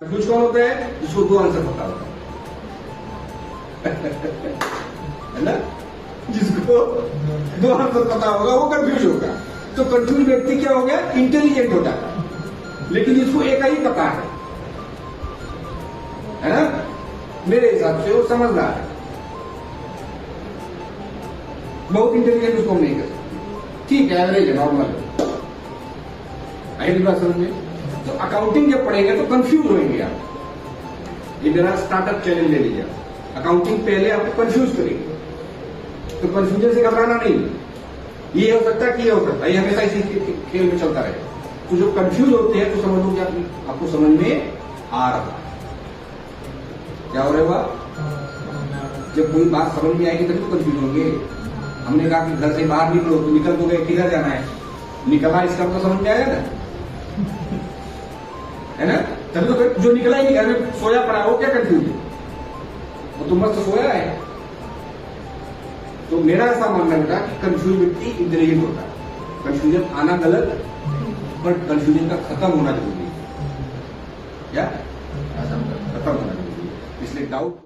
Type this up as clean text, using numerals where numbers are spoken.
Confuse कौन होता है? जिसको दो आंसर पता होता है ना? जिसको दो आंसर पता होगा वो कंफ्यूज होगा। तो कंफ्यूज व्यक्ति क्या हो गया? इंटेलिजेंट होता है, लेकिन जिसको एक ही पता है ना, मेरे हिसाब से वो समझदार है। बहुत इंटेलिजेंट उसको हम नहीं कर सकते, ठीक है, एवरेज है, नॉर्मल है। आई बात समझ में? तो अकाउंटिंग जब पढ़ेंगे तो कंफ्यूज होंगे आप। ये मेरा स्टार्टअप चैलेंज ले लीजिए। अकाउंटिंग पहले आपको कंफ्यूज करेगी, तो कंफ्यूजन से घबराना नहीं। ये हो सकता है कि ये हो सकता है, ये हमेशा इसी खेल में चलता रहे। तो जो कंफ्यूज होते हैं तो समझ लो कि आपको समझ में आ रहा है। क्या हो रहा है? जब कोई बात समझ में आएगी तभी तो कंफ्यूज होंगे। हमने कहा कि घर से बाहर निकलो, तो निकल तो गए, किधर जाना है, निकला, इसका तो समझ में आया ना, है ना? तभी तो जो निकला ही नहीं, घर में सोया पड़ा है, वो क्या कंफ्यूज है? वो तो मस्त सोया है। तो मेरा ऐसा मानना बेटा कि कंफ्यूज व्यक्ति इंटेलिजेंट होता है। कंफ्यूजन आना गलत, बट कंफ्यूजन का खत्म होना जरूरी है। क्या खत्म होना जरूरी है? इसलिए डाउट